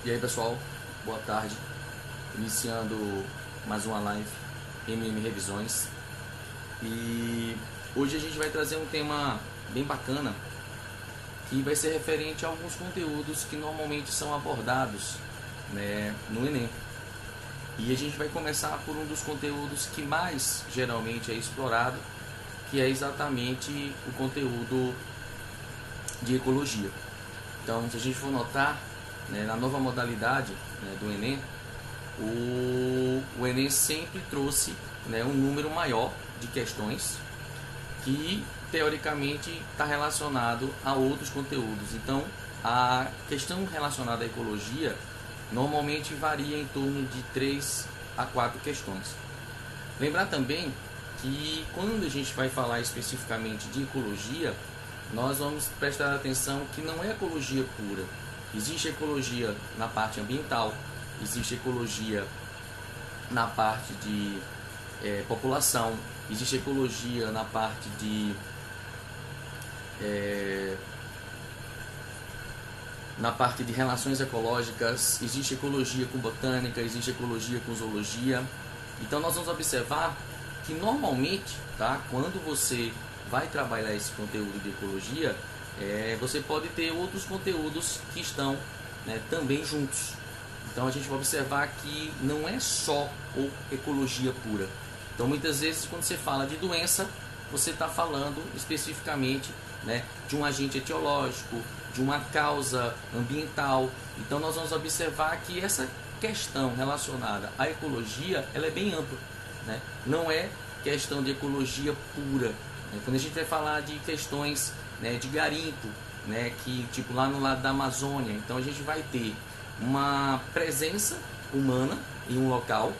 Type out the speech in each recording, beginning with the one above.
E aí pessoal, boa tarde, iniciando mais uma live Revisões. E hoje a gente vai trazer um tema bem bacana, que vai ser referente a alguns conteúdos que normalmente são abordados, né, no Enem. E a gente vai começar por um dos conteúdos que mais geralmente é explorado, que é exatamente o conteúdo de ecologia. Então, se a gente for notar, né, na nova modalidade, né, do Enem, o Enem sempre trouxe, né, um número maior de questões que teoricamente está relacionado a outros conteúdos. Então, a questão relacionada à ecologia normalmente varia em torno de 3 a 4 questões. Lembrar também que quando a gente vai falar especificamente de ecologia, nós vamos prestar atenção que não é ecologia pura. Existe ecologia na parte ambiental, existe ecologia na parte de população, existe ecologia na parte de relações ecológicas, existe ecologia com botânica, existe ecologia com zoologia. Então nós vamos observar que normalmente, tá, quando você vai trabalhar esse conteúdo de ecologia, você pode ter outros conteúdos que estão, né, também juntos. Então a gente vai observar que não é só ecologia pura. Então muitas vezes quando você fala de doença, você está falando especificamente, né, de um agente etiológico, de uma causa ambiental. Então nós vamos observar que essa questão relacionada à ecologia, ela é bem ampla, né? Não é questão de ecologia pura. Quando a gente vai falar de questões, né, de garimpo, né, que tipo lá no lado da Amazônia, então a gente vai ter uma presença humana em um local.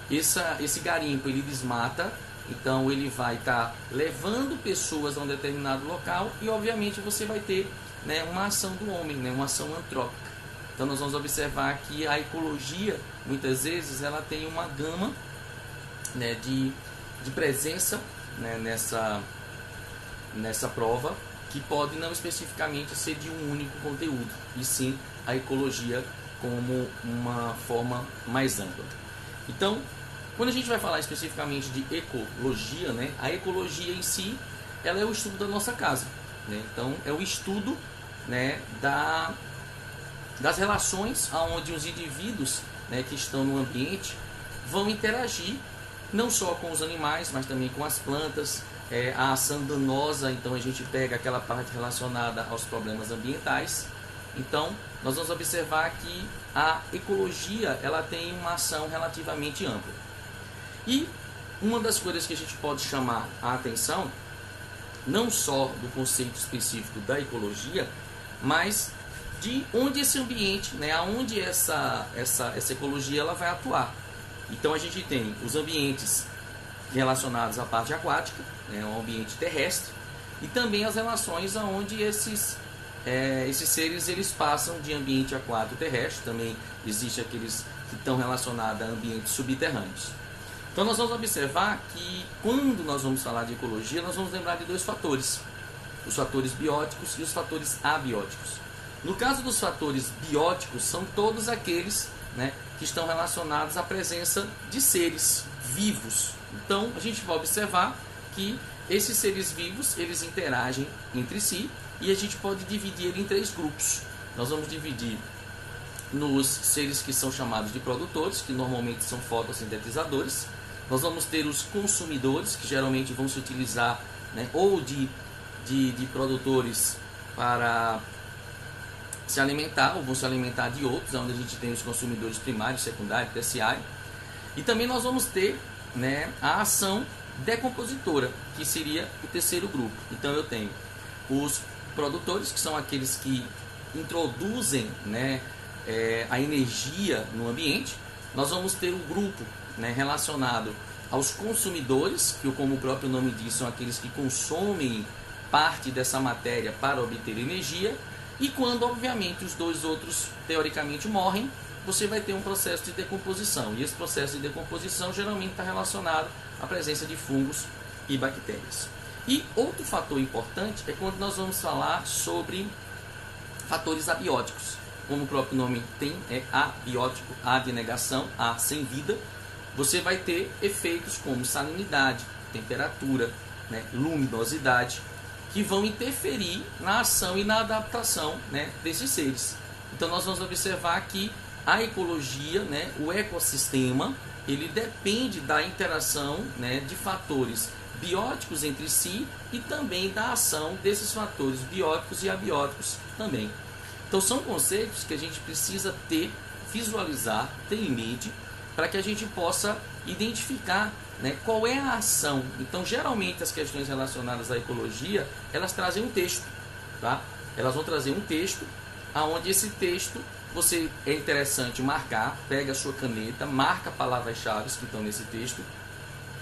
Esse garimpo ele desmata, então ele vai estar levando pessoas a um determinado local e obviamente você vai ter, né, uma ação do homem, né, uma ação antrópica. Então nós vamos observar que a ecologia muitas vezes ela tem uma gama, né, de presença, né, nessa prova, que pode não especificamente ser de um único conteúdo, e sim a ecologia como uma forma mais ampla. Então, quando a gente vai falar especificamente de ecologia, né, a ecologia em si, ela é o estudo da nossa casa, né? Então é o estudo, né, das relações onde os indivíduos, né, que estão no ambiente vão interagir não só com os animais, mas também com as plantas, a ação danosa. Então a gente pega aquela parte relacionada aos problemas ambientais. Então nós vamos observar que a ecologia ela tem uma ação relativamente ampla. E uma das coisas que a gente pode chamar a atenção, não só do conceito específico da ecologia, mas de onde esse ambiente, né, aonde essa ecologia ela vai atuar. Então a gente tem os ambientes relacionados à parte aquática, né, o ambiente terrestre, e também as relações aonde esses seres eles passam de ambiente aquático terrestre. Também existe aqueles que estão relacionados a ambientes subterrâneos. Então nós vamos observar que quando nós vamos falar de ecologia, nós vamos lembrar de dois fatores: os fatores bióticos e os fatores abióticos. No caso dos fatores bióticos, são todos aqueles, né, que estão relacionados à presença de seres vivos. Então a gente vai observar que esses seres vivos eles interagem entre si, e a gente pode dividir ele em 3 grupos. Nós vamos dividir nos seres que são chamados de produtores, que normalmente são fotossintetizadores. Nós vamos ter os consumidores, que geralmente vão se utilizar, né, ou de produtores para se alimentar, ou vão se alimentar de outros, onde a gente tem os consumidores primários, secundários, terciários. E também nós vamos ter, né, a ação decompositora, que seria o terceiro grupo. Então eu tenho os produtores, que são aqueles que introduzem, né, a energia no ambiente. Nós vamos ter o grupo, né, relacionado aos consumidores, que como o próprio nome diz, são aqueles que consomem parte dessa matéria para obter energia. E quando obviamente os dois outros teoricamente morrem, você vai ter um processo de decomposição, e esse processo de decomposição geralmente está relacionado à presença de fungos e bactérias. E outro fator importante é quando nós vamos falar sobre fatores abióticos. como o próprio nome tem, é abiótico, a de negação, a sem vida, você vai ter efeitos como salinidade, temperatura, né, luminosidade, que vão interferir na ação e na adaptação, né, desses seres. Então nós vamos observar que a ecologia, né, o ecossistema, ele depende da interação, né, de fatores bióticos entre si e também da ação desses fatores bióticos e abióticos também. Então são conceitos que a gente precisa ter, visualizar, ter em mente, para que a gente possa identificar, né, qual é a ação. Então geralmente as questões relacionadas à ecologia, elas trazem um texto, tá? Elas vão trazer um texto, aonde esse texto você é interessante marcar, pega a sua caneta, marca palavras-chave que estão nesse texto,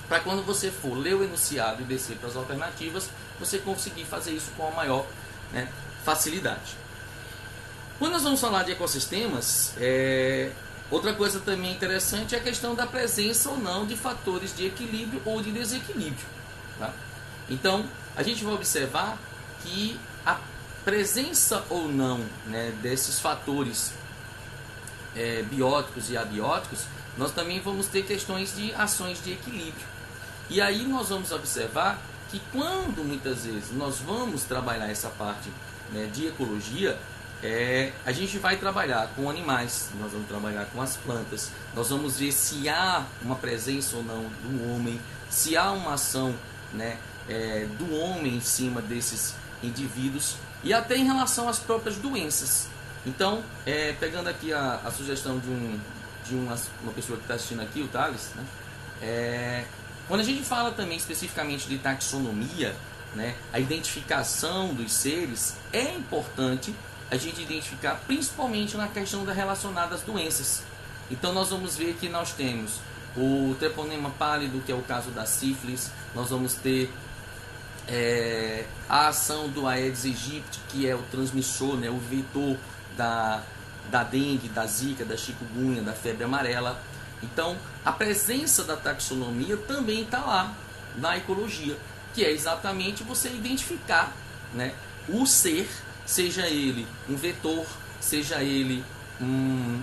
para quando você for ler o enunciado e descer para as alternativas, você conseguir fazer isso com a maior, né, facilidade. Quando nós vamos falar de ecossistemas, outra coisa também interessante é a questão da presença ou não de fatores de equilíbrio ou de desequilíbrio. Tá? Então, a gente vai observar que a presença ou não, né, desses fatores bióticos e abióticos, nós também vamos ter questões de ações de equilíbrio. E aí nós vamos observar que quando muitas vezes nós vamos trabalhar essa parte, né, de ecologia, a gente vai trabalhar com animais, nós vamos trabalhar com as plantas, nós vamos ver se há uma presença ou não do homem, se há uma ação, né, do homem em cima desses indivíduos e até em relação às próprias doenças. Então, pegando aqui a sugestão de uma pessoa que está assistindo aqui, o Thales, né, quando a gente fala também especificamente de taxonomia, né, a identificação dos seres, é importante a gente identificar principalmente na questão relacionada às doenças. Então nós vamos ver que nós temos o treponema pálido, que é o caso da sífilis, nós vamos ter a ação do Aedes aegypti, que é o transmissor, né, o vetor da dengue, da zika, da chikungunya, da febre amarela. Então a presença da taxonomia também está lá na ecologia, que é exatamente você identificar, né, o ser, seja ele um vetor, seja ele um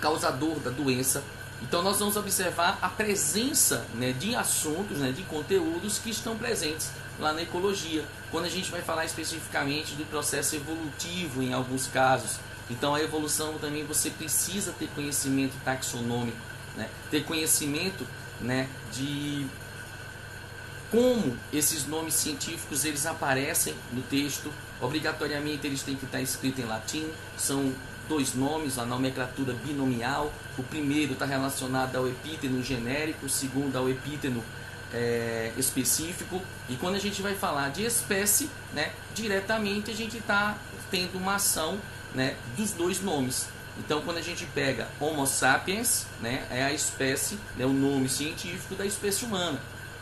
causador da doença. Então nós vamos observar a presença, né, de assuntos, né, de conteúdos que estão presentes lá na ecologia, quando a gente vai falar especificamente do processo evolutivo em alguns casos. Então a evolução também você precisa ter conhecimento taxonômico, né, ter conhecimento, né, de como esses nomes científicos eles aparecem no texto. Obrigatoriamente eles têm que estar escritos em latim, são dois nomes, a nomenclatura binomial. O primeiro está relacionado ao epíteno genérico, o segundo ao epíteno específico. E quando a gente vai falar de espécie, né, diretamente a gente está tendo uma ação, né, dos dois nomes. Então quando a gente pega Homo sapiens, né, é a espécie, né, o nome científico da espécie humana.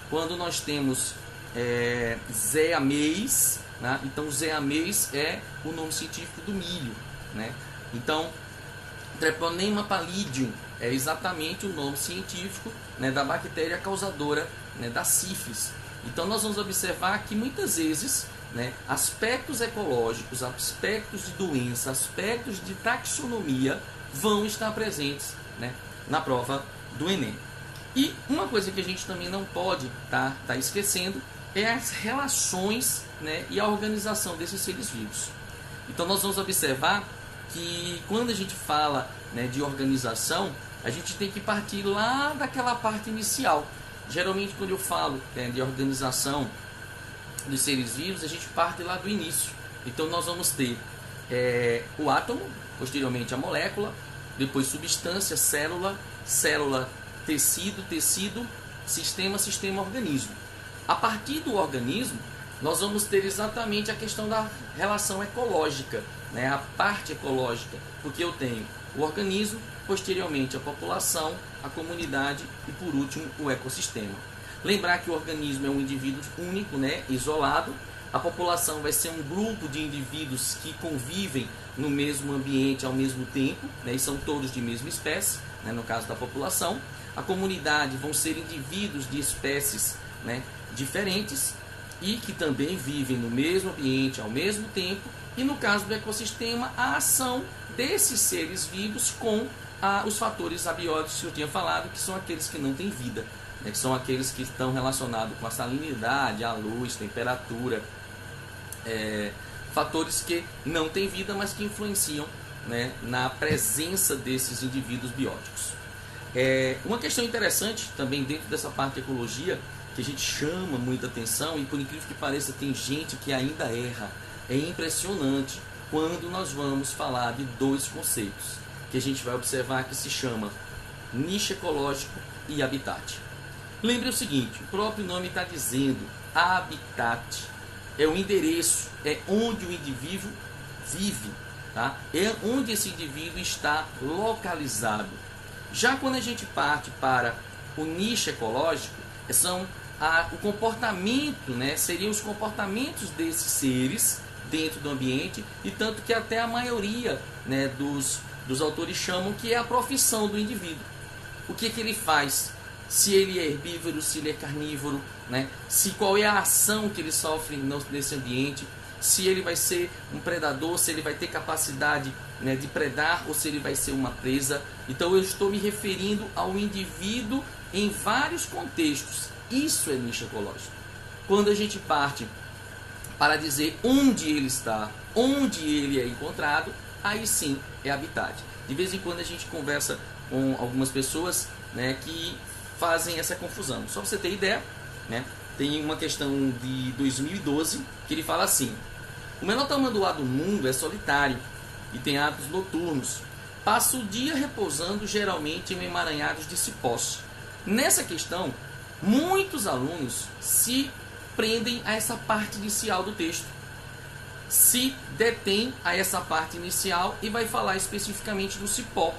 Quando nós temos Zeameis, né, então Zeameis é o nome científico do milho, né? Então Treponema pallidum é exatamente o nome científico, né, da bactéria causadora, né, da sífilis. Então nós vamos observar que muitas vezes, né, aspectos ecológicos, aspectos de doença, aspectos de taxonomia vão estar presentes, né, na prova do Enem. E uma coisa que a gente também não pode tá esquecendo é as relações, né, e a organização desses seres vivos. Então nós vamos observar que quando a gente fala, né, de organização, a gente tem que partir lá daquela parte inicial. Geralmente quando eu falo, né, de organização dos seres vivos, a gente parte lá do início. Então nós vamos ter o átomo, posteriormente a molécula, depois substância, célula, tecido, sistema, organismo. A partir do organismo, nós vamos ter exatamente a questão da relação ecológica, né? A parte ecológica, porque eu tenho o organismo, posteriormente a população, a comunidade e por último o ecossistema. Lembrar que o organismo é um indivíduo único, né, isolado. A população vai ser um grupo de indivíduos que convivem no mesmo ambiente ao mesmo tempo, né, e são todos de mesma espécie, né, no caso da população. A comunidade vão ser indivíduos de espécies, né, diferentes e que também vivem no mesmo ambiente ao mesmo tempo. E no caso do ecossistema, a ação desses seres vivos com os fatores abióticos que eu tinha falado, que são aqueles que não têm vida, né? Que são aqueles que estão relacionados com a salinidade, a luz, temperatura, fatores que não têm vida, mas que influenciam, né, na presença desses indivíduos bióticos. Uma questão interessante também dentro dessa parte de ecologia, que a gente chama muita atenção, e por incrível que pareça tem gente que ainda erra. É impressionante quando nós vamos falar de dois conceitos que a gente vai observar, que se chama nicho ecológico e habitat. Lembre o seguinte, o próprio nome está dizendo, habitat é o endereço, é onde o indivíduo vive, tá? É onde esse indivíduo está localizado. Já quando a gente parte para o nicho ecológico, são o comportamento, né? Seriam os comportamentos desses seres dentro do ambiente, e tanto que até a maioria, né, dos autores chamam que é a profissão do indivíduo. O que ele faz? Se ele é herbívoro, se ele é carnívoro, né? Qual é a ação que ele sofre nesse ambiente, se ele vai ser um predador, se ele vai ter capacidade, né, de predar, ou se ele vai ser uma presa. Então eu estou me referindo ao indivíduo em vários contextos. Isso é nicho ecológico. Quando a gente parte para dizer onde ele está, onde ele é encontrado, aí sim é habitat. De vez em quando a gente conversa com algumas pessoas, né, que fazem essa confusão. Só para você ter ideia, né, tem uma questão de 2012 que ele fala assim: o menor tamanduá do mundo é solitário e tem hábitos noturnos. Passa o dia repousando, geralmente em emaranhados de cipós. Nessa questão, muitos alunos se prendem a essa parte inicial do texto, se detém a essa parte inicial e vai falar especificamente do cipó.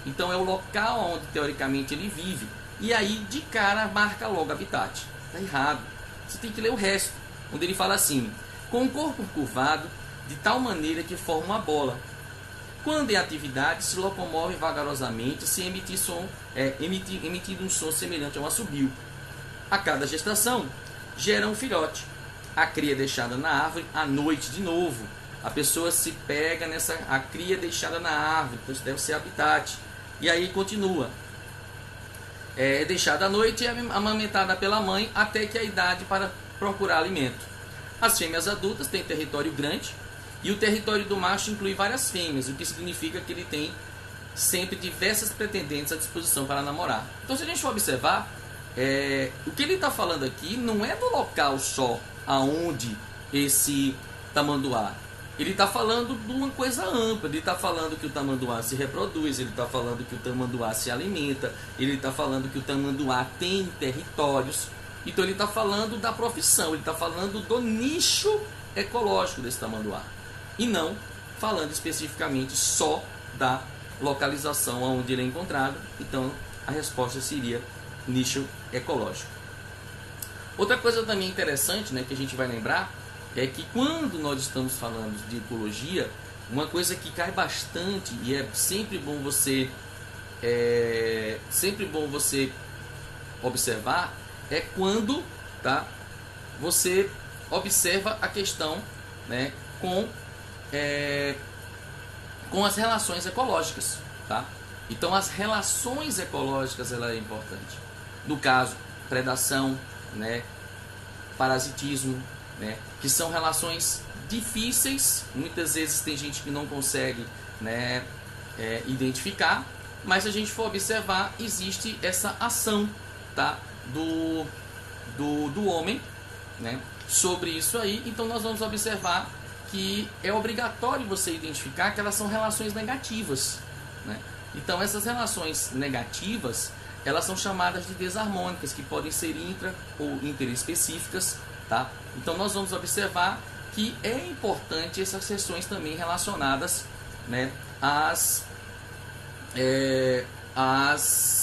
Então é o local onde teoricamente ele vive, e aí de cara marca logo habitat. Está errado, você tem que ler o resto, onde ele fala assim: com o corpo curvado de tal maneira que forma uma bola. Quando em atividade, se locomove vagarosamente sem emitir som, emitindo um som semelhante a um assobio. A cada gestação, gera um filhote. A cria deixada na árvore, à noite de novo. A pessoa se pega a cria deixada na árvore, então isso deve ser habitat. E aí continua. É deixada à noite e é amamentada pela mãe até que a idade para procurar alimento. As fêmeas adultas têm território grande, e o território do macho inclui várias fêmeas, o que significa que ele tem sempre diversas pretendentes à disposição para namorar. Então, se a gente for observar, o que ele está falando aqui não é do local só aonde esse tamanduá. Ele está falando de uma coisa ampla. Ele está falando que o tamanduá se reproduz, ele está falando que o tamanduá se alimenta, ele está falando que o tamanduá tem territórios. Então ele está falando da profissão, ele está falando do nicho ecológico desse tamanduá, e não falando especificamente só da localização onde ele é encontrado. Então a resposta seria nicho ecológico. Outra coisa também interessante, né, que a gente vai lembrar, é que quando nós estamos falando de ecologia, uma coisa que cai bastante, e é sempre bom você observar, é quando, tá, você observa a questão, né, com as relações ecológicas, tá? Então as relações ecológicas, ela é importante. No caso, predação, né, parasitismo, né, que são relações difíceis. Muitas vezes tem gente que não consegue, né, identificar, mas se a gente for observar, existe essa ação, tá, do homem, né, sobre isso aí. Então nós vamos observar que é obrigatório você identificar que elas são relações negativas, né? Então essas relações negativas, elas são chamadas de desarmônicas, que podem ser intra ou interespecíficas, tá? Então nós vamos observar que é importante essas questões também relacionadas, né, às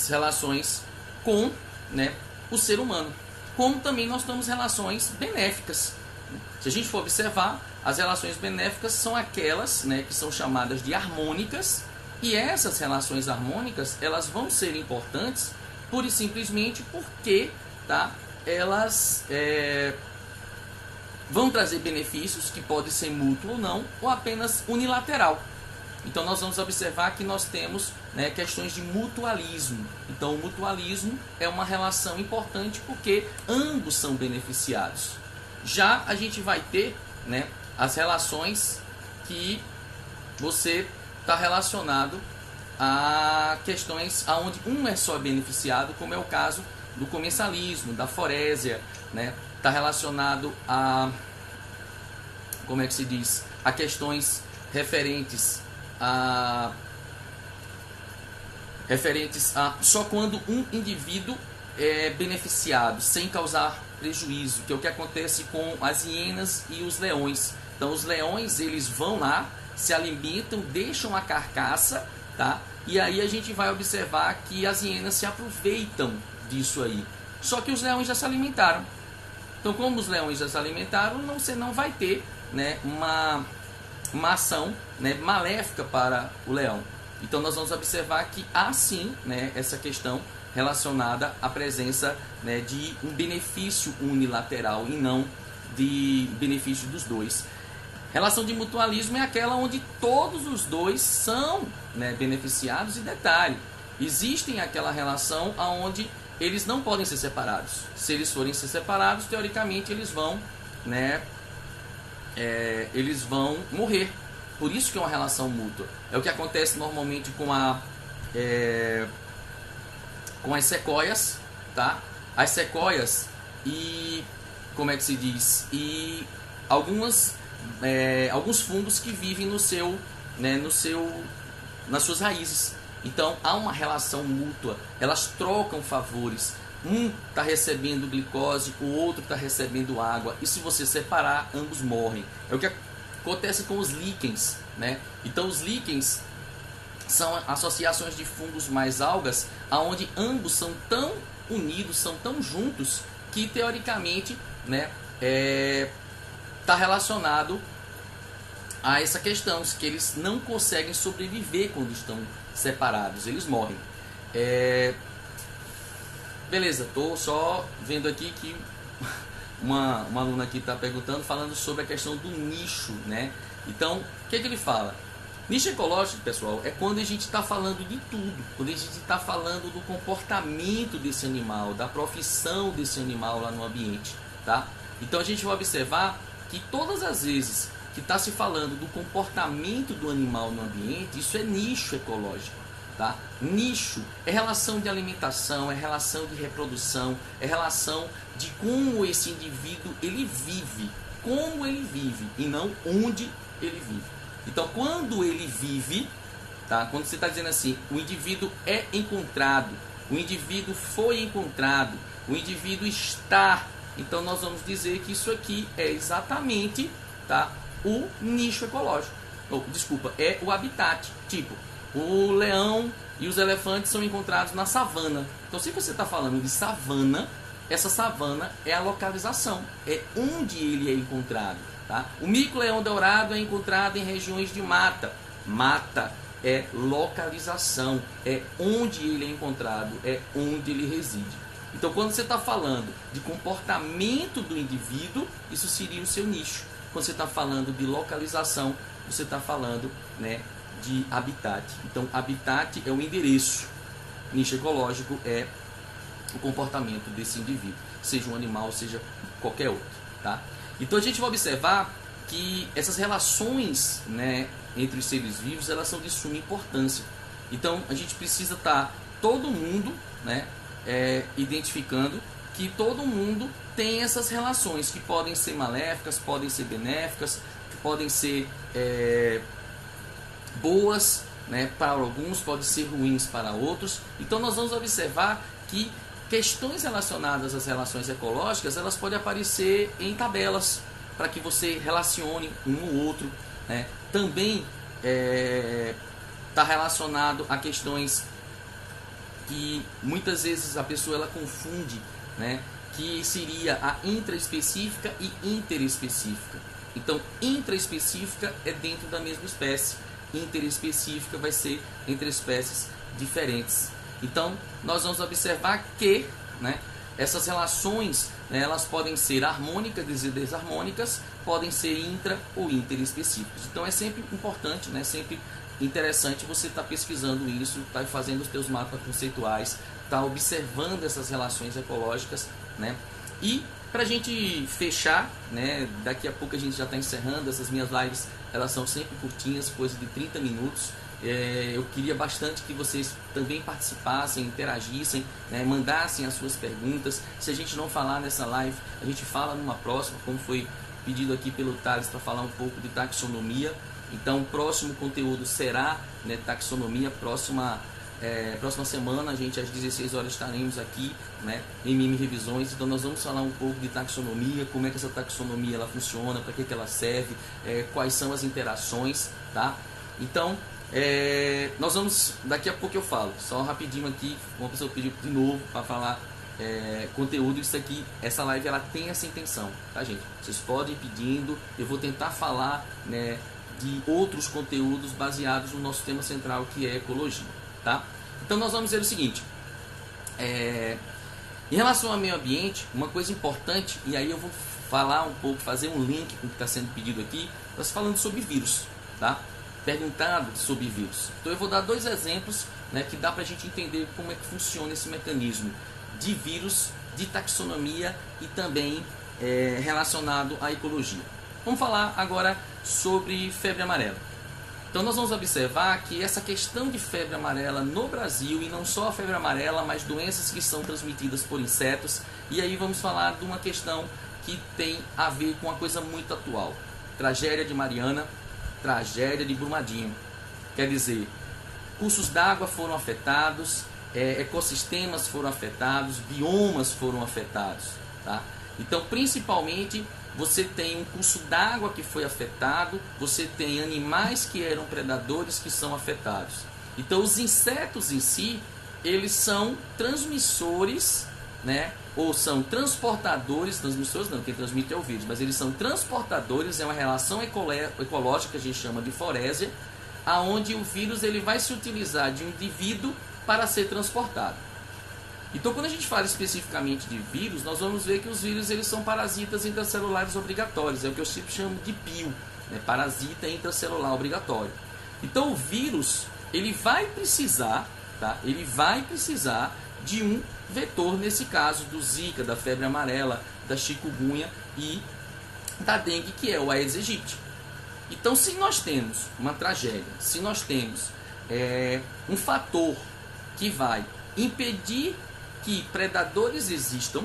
relações com, né, o ser humano. Como também nós temos relações benéficas. Se a gente for observar, as relações benéficas são aquelas, né, que são chamadas de harmônicas, e essas relações harmônicas, elas vão ser importantes pura e simplesmente porque, tá, elas vão trazer benefícios que podem ser mútuo ou não, ou apenas unilateral. Então nós vamos observar que nós temos, né, questões de mutualismo. Então o mutualismo é uma relação importante porque ambos são beneficiados. Já a gente vai ter, né, as relações que você está relacionado a questões onde um é só beneficiado, como é o caso do comensalismo, da forésia, né? Está relacionado a, como é que se diz, a questões referentes a só quando um indivíduo é beneficiado, sem causar prejuízo, que é o que acontece com as hienas e os leões. Então os leões, eles vão lá, se alimentam, deixam a carcaça, tá? E aí a gente vai observar que as hienas se aproveitam disso aí. Só que os leões já se alimentaram. Então, como os leões já se alimentaram, você não vai ter, né, uma ação, né, maléfica para o leão. Então, nós vamos observar que há sim, né, essa questão relacionada à presença, né, de um benefício unilateral e não de benefício dos dois. Relação de mutualismo é aquela onde todos os dois são, né, beneficiados. E detalhe, existem aquela relação onde eles não podem ser separados. Se eles forem ser separados, teoricamente eles vão, né, eles vão morrer. Por isso que é uma relação mútua. É o que acontece normalmente com as sequoias, tá? As sequoias e, como é que se diz? E alguns fungos que vivem nas suas raízes. Então há uma relação mútua, elas trocam favores. Um está recebendo glicose, o outro está recebendo água. E se você separar, ambos morrem. É o que acontece com os líquens, né? Então os líquens são associações de fungos mais algas, aonde ambos são tão unidos, são tão juntos, que teoricamente, né, está relacionado a essa questão, que eles não conseguem sobreviver quando estão separados, eles morrem. Beleza, estou só vendo aqui que uma aluna aqui está perguntando, falando sobre a questão do nicho, né? Então, o que ele fala? Nicho ecológico, pessoal, é quando a gente está falando de tudo, quando a gente está falando do comportamento desse animal, da profissão desse animal lá no ambiente, tá? Então a gente vai observar que todas as vezes que está se falando do comportamento do animal no ambiente, isso é nicho ecológico, tá? Nicho é relação de alimentação, é relação de reprodução, é relação de como esse indivíduo ele vive, como ele vive e não onde ele vive. Então, quando ele vive, tá? Quando você está dizendo assim, o indivíduo é encontrado, o indivíduo foi encontrado, o indivíduo está, então nós vamos dizer que isso aqui é exatamente, tá, o nicho ecológico. Desculpa, é o habitat. Tipo, o leão e os elefantes são encontrados na savana. Então, se você está falando de savana, essa savana é a localização, é onde ele é encontrado. Tá? O mico-leão dourado é encontrado em regiões de mata. Mata é localização, é onde ele é encontrado, é onde ele reside. Então, quando você está falando de comportamento do indivíduo, isso seria o seu nicho. Quando você está falando de localização, você está falando, né, de habitat. Então, habitat é o endereço. Nicho ecológico é o comportamento desse indivíduo, seja um animal, seja qualquer outro. Tá? Então a gente vai observar que essas relações, né, entre os seres vivos, elas são de suma importância. Então a gente precisa estar todo mundo, né, identificando que todo mundo tem essas relações que podem ser maléficas, podem ser benéficas, podem ser boas, né, para alguns, podem ser ruins para outros. Então nós vamos observar que questões relacionadas às relações ecológicas, elas podem aparecer em tabelas, para que você relacione um no outro, né? Também está relacionado a questões que muitas vezes a pessoa ela confunde, né? Que seria a intraespecífica e interespecífica. Então, intraespecífica é dentro da mesma espécie, interespecífica vai ser entre espécies diferentes. Então, nós vamos observar que, né, essas relações, né, elas podem ser harmônicas e desarmônicas, podem ser intra ou interespecíficas. Então, é sempre importante, né, sempre interessante você estar pesquisando isso, estar fazendo os teus mapas conceituais, estar observando essas relações ecológicas, né? E para a gente fechar, né, daqui a pouco a gente já está encerrando, essas minhas lives, elas são sempre curtinhas, coisa de 30 minutos. Eu queria bastante que vocês também participassem, interagissem, né, mandassem as suas perguntas. Se a gente não falar nessa live, a gente fala numa próxima, como foi pedido aqui pelo Thales para falar um pouco de taxonomia. Então o próximo conteúdo será, né, taxonomia. Próxima semana, a gente às 16 horas estaremos aqui, né, em Mimi Revisões. Então nós vamos falar um pouco de taxonomia, como é que essa taxonomia ela funciona, para que ela serve, quais são as interações, tá? Então nós vamos, daqui a pouco eu falo, só rapidinho aqui, uma pessoa pediu de novo para falar conteúdo. Isso aqui, essa live ela tem essa intenção, tá, gente? Vocês podem ir pedindo, eu vou tentar falar, né, de outros conteúdos baseados no nosso tema central, que é ecologia, tá? Então nós vamos ver o seguinte, em relação ao meio ambiente, uma coisa importante, e aí eu vou falar um pouco, fazer um link com o que está sendo pedido aqui. Nós falando sobre vírus, tá? Perguntado sobre vírus. Então eu vou dar 2 exemplos, né, que dá para a gente entender como é que funciona esse mecanismo de vírus, de taxonomia e também relacionado à ecologia. Vamos falar agora sobre febre amarela. Então nós vamos observar que essa questão de febre amarela no Brasil, e não só a febre amarela, mas doenças que são transmitidas por insetos, e aí vamos falar de uma questão que tem a ver com uma coisa muito atual. Tragédia de Mariana, tragédia de Brumadinho. Quer dizer, cursos d'água foram afetados, ecossistemas foram afetados, biomas foram afetados, tá? Então principalmente você tem um curso d'água que foi afetado, você tem animais que eram predadores que são afetados. Então os insetos em si, eles são transmissores, né? Ou são transportadores, transmissores não, quem transmite é o vírus, mas eles são transportadores, é uma relação ecológica que a gente chama de forésia, aonde o vírus ele vai se utilizar de um indivíduo para ser transportado. Então, quando a gente fala especificamente de vírus, nós vamos ver que os vírus eles são parasitas intracelulares obrigatórios, é o que eu sempre chamo de PIO, né? Parasita intracelular obrigatório. Então, o vírus ele vai precisar, tá? Ele vai precisar de um vetor, nesse caso do Zika, da febre amarela, da chikungunya e da dengue, que é o Aedes aegypti. Então, se nós temos uma tragédia, se nós temos um fator que vai impedir que predadores existam,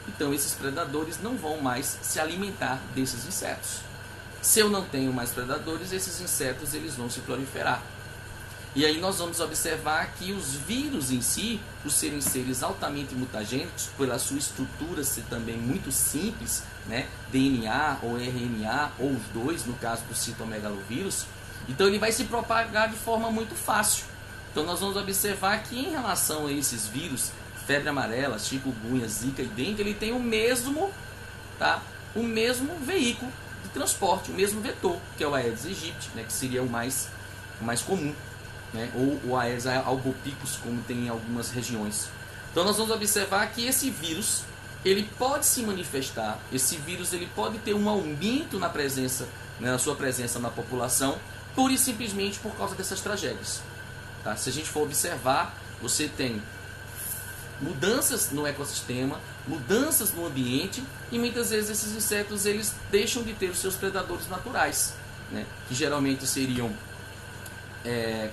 então esses predadores não vão mais se alimentar desses insetos. Se eu não tenho mais predadores, esses insetos eles vão se proliferar. E aí nós vamos observar que os vírus em si, por serem seres altamente mutagênicos, pela sua estrutura ser também muito simples, né, DNA ou RNA, ou os dois, no caso do citomegalovírus, então ele vai se propagar de forma muito fácil. Então nós vamos observar que em relação a esses vírus, febre amarela, chikungunya, zika e dengue, ele tem o mesmo veículo de transporte, o mesmo vetor, que é o Aedes aegypti, né, que seria o mais comum, né, ou o Aedes albopicus, como tem em algumas regiões. Então nós vamos observar que esse vírus, ele pode se manifestar, esse vírus ele pode ter um aumento na presença, né, na sua presença na população, pura e simplesmente por causa dessas tragédias. Tá? Se a gente for observar, você tem mudanças no ecossistema, mudanças no ambiente, e muitas vezes esses insetos eles deixam de ter os seus predadores naturais, né? Que geralmente seriam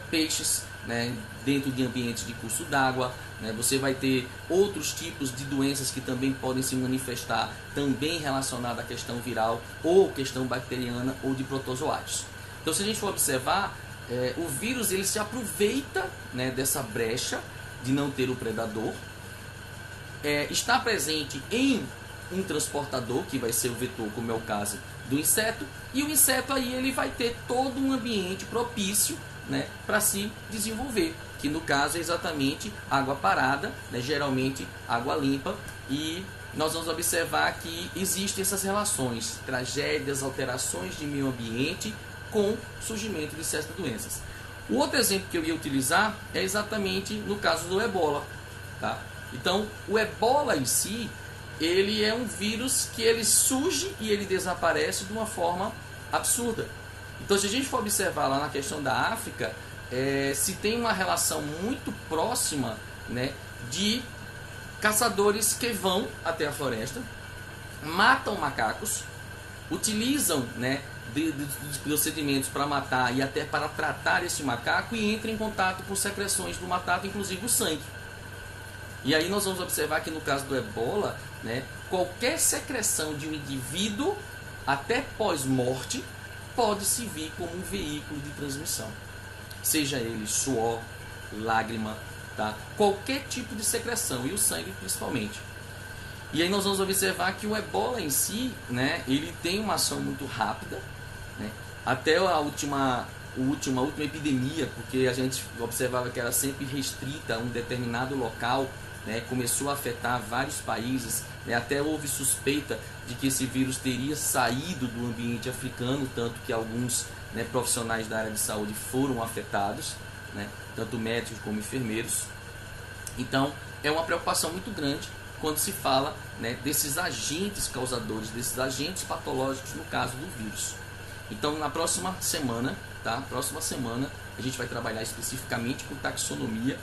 peixes, né? Dentro de ambientes de curso d'água, né? Você vai ter outros tipos de doenças que também podem se manifestar, também relacionadas à questão viral, ou questão bacteriana, ou de protozoários. Então, se a gente for observar, o vírus ele se aproveita, né, dessa brecha de não ter o predador, está presente em um transportador, que vai ser o vetor, como é o caso do inseto, e o inseto aí ele vai ter todo um ambiente propício, né, para se desenvolver, que no caso é exatamente água parada, né, geralmente água limpa, e nós vamos observar que existem essas relações, tragédias, alterações de meio ambiente com surgimento de certas doenças. O outro exemplo que eu ia utilizar é exatamente no caso do ebola, tá? Então, o ebola em si, ele é um vírus que ele surge e ele desaparece de uma forma absurda. Então, se a gente for observar lá na questão da África, se tem uma relação muito próxima, né, de caçadores que vão até a floresta, matam macacos, utilizam, né, de procedimentos para matar e até para tratar esse macaco e entram em contato com secreções do macaco, inclusive o sangue. E aí nós vamos observar que no caso do ebola, né, qualquer secreção de um indivíduo, até pós-morte, pode servir como um veículo de transmissão. Seja ele suor, lágrima, tá? Qualquer tipo de secreção, e o sangue principalmente. E aí nós vamos observar que o ebola em si, né, ele tem uma ação muito rápida, né? Até a última epidemia, porque a gente observava que era sempre restrita a um determinado local, né, começou a afetar vários países, né, até houve suspeita de que esse vírus teria saído do ambiente africano, tanto que alguns, né, profissionais da área de saúde foram afetados, né, tanto médicos como enfermeiros. Então é uma preocupação muito grande quando se fala, né, desses agentes causadores, desses agentes patológicos no caso do vírus. Então na próxima semana, tá? Próxima semana a gente vai trabalhar especificamente com taxonomia.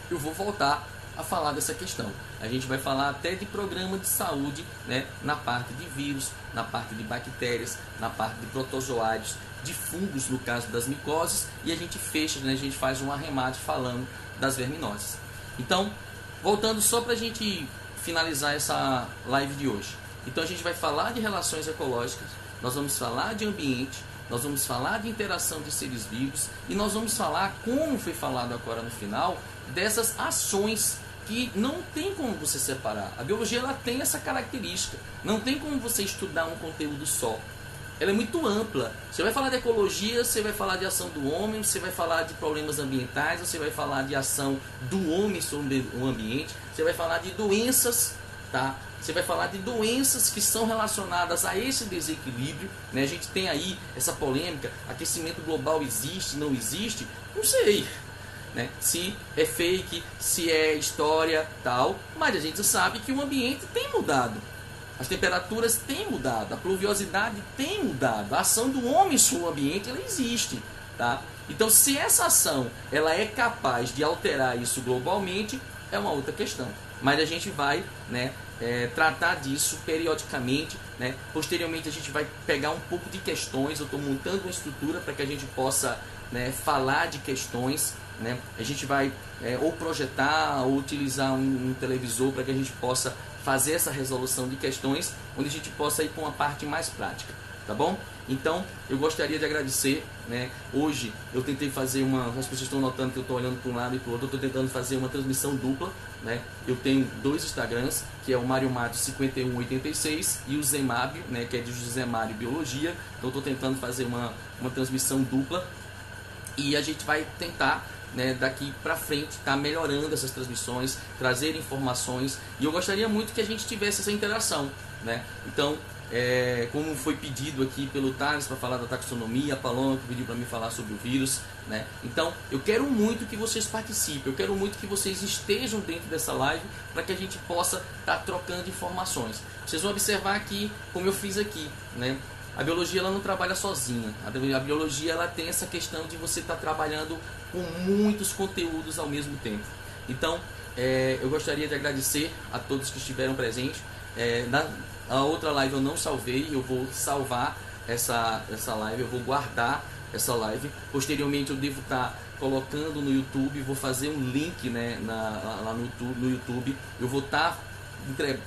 Eu vou voltar a falar dessa questão. A gente vai falar até de programa de saúde, né, na parte de vírus, na parte de bactérias, na parte de protozoários, de fungos no caso das micoses, e a gente fecha, né, a gente faz um arremate falando das verminoses. Então, voltando só para a gente finalizar essa live de hoje. Então a gente vai falar de relações ecológicas, nós vamos falar de ambiente, nós vamos falar de interação de seres vivos e nós vamos falar, como foi falado agora no final, dessas ações que não tem como você separar. A biologia ela tem essa característica, não tem como você estudar um conteúdo só. Ela é muito ampla. Você vai falar de ecologia, você vai falar de ação do homem, você vai falar de problemas ambientais, você vai falar de ação do homem sobre o ambiente, você vai falar de doenças, tá? Você vai falar de doenças que são relacionadas a esse desequilíbrio, né? A gente tem aí essa polêmica, aquecimento global existe, não existe? Não sei, né? Se é fake, se é história, tal, mas a gente sabe que o ambiente tem mudado. As temperaturas têm mudado, a pluviosidade tem mudado, a ação do homem sobre o ambiente ela existe, tá? Então, se essa ação ela é capaz de alterar isso globalmente, é uma outra questão. Mas a gente vai, né, tratar disso periodicamente, né? Posteriormente a gente vai pegar um pouco de questões. Eu estou montando uma estrutura para que a gente possa, né, falar de questões, né? A gente vai ou projetar ou utilizar um televisor para que a gente possa fazer essa resolução de questões, onde a gente possa ir para uma parte mais prática, tá bom? Então, eu gostaria de agradecer, né? Hoje eu tentei fazer as pessoas estão notando que eu estou olhando para um lado e para o outro, eu estou tentando fazer uma transmissão dupla, né? Eu tenho 2 Instagrams, que é o Mário Matos 5186 e o Zemábio, né, que é de José Mário Biologia. Então, eu estou tentando fazer uma transmissão dupla e a gente vai tentar, né, daqui para frente tá melhorando essas transmissões, trazer informações, e eu gostaria muito que a gente tivesse essa interação, né? Então, como foi pedido aqui pelo Thales para falar da taxonomia, a Paloma que pediu para me falar sobre o vírus, né? Então, eu quero muito que vocês participem, eu quero muito que vocês estejam dentro dessa live para que a gente possa estar trocando informações. Vocês vão observar aqui, como eu fiz aqui, né? A biologia ela não trabalha sozinha. A biologia ela tem essa questão de você estar trabalhando com muitos conteúdos ao mesmo tempo. Então, eu gostaria de agradecer a todos que estiveram presentes. A outra live eu não salvei, eu vou salvar essa live, eu vou guardar essa live. Posteriormente eu devo estar colocando no YouTube, vou fazer um link, né, lá no YouTube. Eu vou estar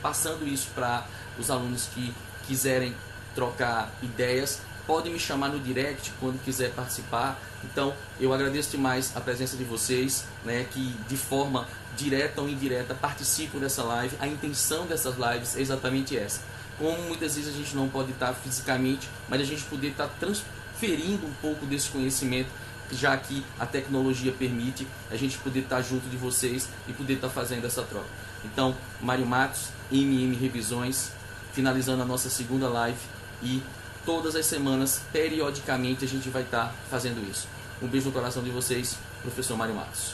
passando isso para os alunos que quiserem trocar ideias. Podem me chamar no direct quando quiser participar. Então eu agradeço demais a presença de vocês, né, que de forma direta ou indireta participam dessa live. A intenção dessas lives é exatamente essa. Como muitas vezes a gente não pode estar fisicamente, mas a gente poder estar transferindo um pouco desse conhecimento, já que a tecnologia permite a gente poder estar junto de vocês e poder estar fazendo essa troca. Então, Mário Matos, MM Revisões, finalizando a nossa segunda live, e todas as semanas, periodicamente, a gente vai estar fazendo isso. Um beijo no coração de vocês, professor Mário Matos.